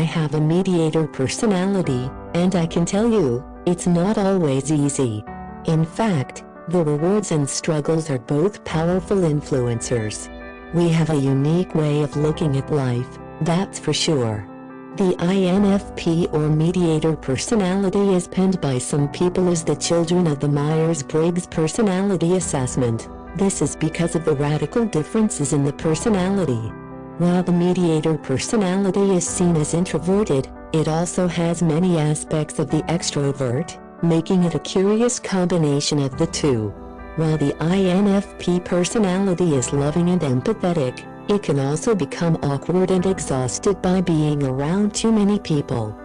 have a mediator personality, and I can tell you, it's not always easy. In fact, the rewards and struggles are both powerful influencers. We have a unique way of looking at life, that's for sure. The INFP or mediator personality is penned by some people as the children of the Myers-Briggs personality assessment. This is because of the radical differences in the personality. While the mediator personality is seen as introverted, it also has many aspects of the extrovert, making it a curious combination of the two. While the INFP personality is loving and empathetic, it can also become awkward and exhausted by being around too many people.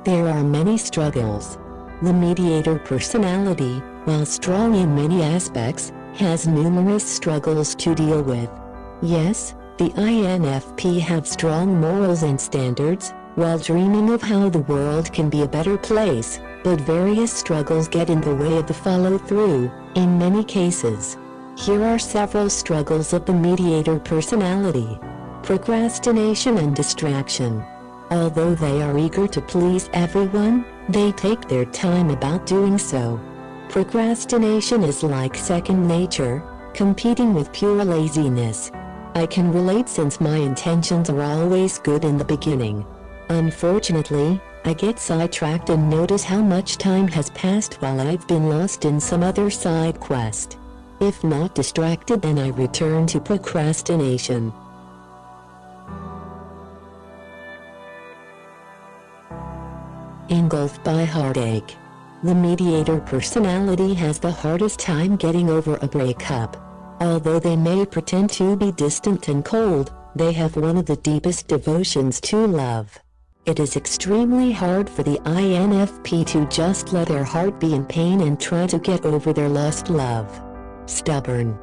There are many struggles. The mediator personality, while strong in many aspects, has numerous struggles to deal with. Yes, the INFP have strong morals and standards, while dreaming of how the world can be a better place, but various struggles get in the way of the follow-through, in many cases. Here are several struggles of the mediator personality. Procrastination and distraction. Although they are eager to please everyone, they take their time about doing so. Procrastination is like second nature, competing with pure laziness. I can relate since my intentions are always good in the beginning. Unfortunately, I get sidetracked and notice how much time has passed while I've been lost in some other side quest. If not distracted, then I return to procrastination. Engulfed by heartache. The mediator personality has the hardest time getting over a breakup. Although they may pretend to be distant and cold, they have one of the deepest devotions to love. It is extremely hard for the INFP to just let their heart be in pain and try to get over their lost love. Stubborn.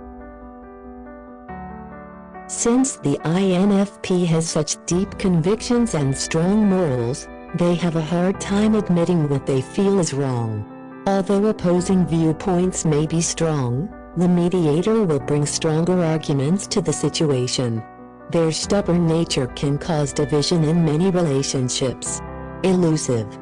Since the INFP has such deep convictions and strong morals, they have a hard time admitting what they feel is wrong. Although opposing viewpoints may be strong, the mediator will bring stronger arguments to the situation. Their stubborn nature can cause division in many relationships. Elusive.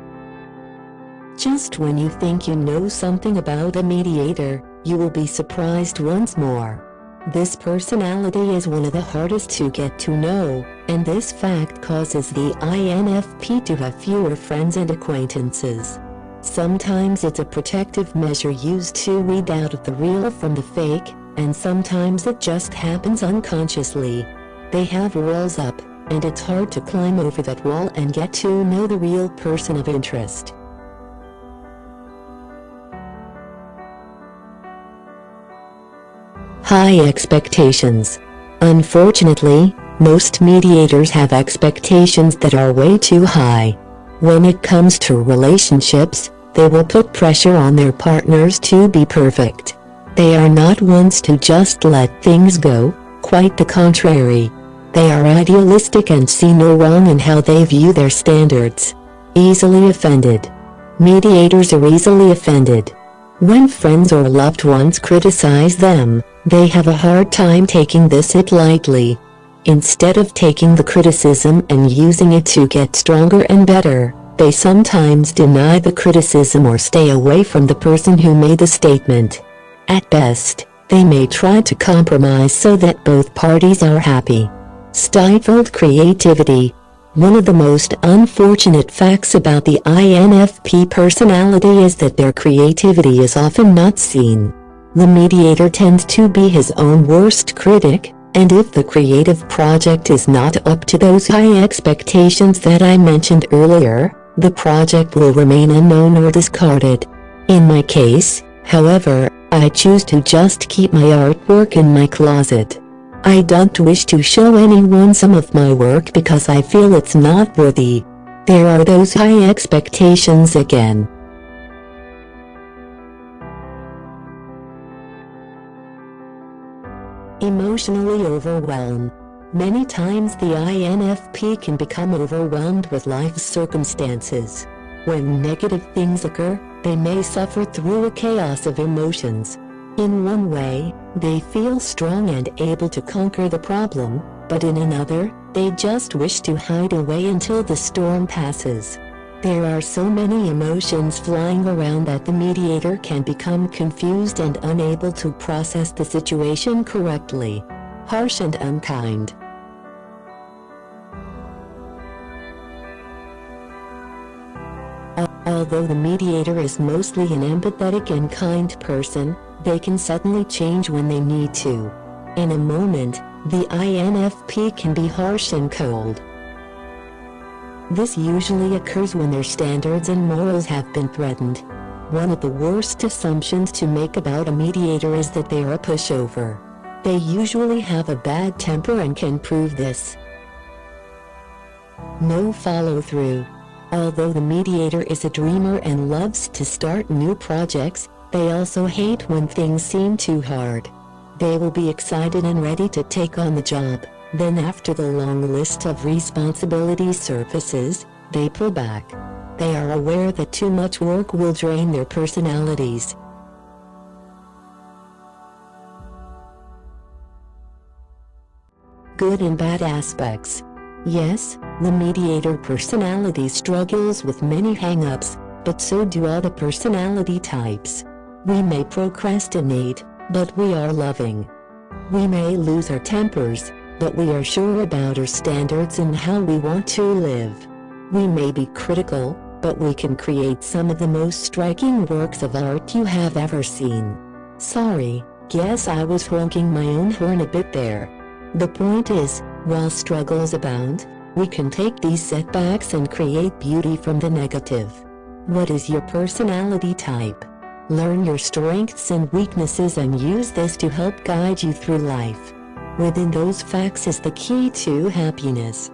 Just when you think you know something about a mediator, you will be surprised once more. This personality is one of the hardest to get to know, and this fact causes the INFP to have fewer friends and acquaintances. Sometimes it's a protective measure used to weed out the real from the fake, and sometimes it just happens unconsciously. They have walls up, and it's hard to climb over that wall and get to know the real person of interest. High expectations. Unfortunately, most mediators have expectations that are way too high. When it comes to relationships, they will put pressure on their partners to be perfect. They are not ones to just let things go, quite the contrary. They are idealistic and see no wrong in how they view their standards. Easily offended. Mediators are easily offended. When friends or loved ones criticize them, they have a hard time taking this lightly. Instead of taking the criticism and using it to get stronger and better, they sometimes deny the criticism or stay away from the person who made the statement. At best, they may try to compromise so that both parties are happy. Stifled creativity. One of the most unfortunate facts about the INFP personality is that their creativity is often not seen. The mediator tends to be his own worst critic, and if the creative project is not up to those high expectations that I mentioned earlier, the project will remain unknown or discarded. In my case, however, I choose to just keep my artwork in my closet. I don't wish to show anyone some of my work because I feel it's not worthy. There are those high expectations again. Emotionally overwhelmed. Many times the INFP can become overwhelmed with life's circumstances. When negative things occur, they may suffer through a chaos of emotions. In one way, they feel strong and able to conquer the problem, but in another, they just wish to hide away until the storm passes. There are so many emotions flying around that the mediator can become confused and unable to process the situation correctly. Harsh and unkind. Although the mediator is mostly an empathetic and kind person, they can suddenly change when they need to. In a moment, the INFP can be harsh and cold. This usually occurs when their standards and morals have been threatened. One of the worst assumptions to make about a mediator is that they are a pushover. They usually have a bad temper and can prove this. No follow-through. Although the mediator is a dreamer and loves to start new projects, they also hate when things seem too hard. They will be excited and ready to take on the job, then after the long list of responsibilities surfaces, they pull back. They are aware that too much work will drain their personalities. Good and bad aspects. Yes, the mediator personality struggles with many hang-ups, but so do all the personality types. We may procrastinate, but we are loving. We may lose our tempers, but we are sure about our standards and how we want to live. We may be critical, but we can create some of the most striking works of art you have ever seen. Sorry, guess I was honking my own horn a bit there. The point is, while struggles abound, we can take these setbacks and create beauty from the negative. What is your personality type? Learn your strengths and weaknesses and use this to help guide you through life. Within those facts is the key to happiness.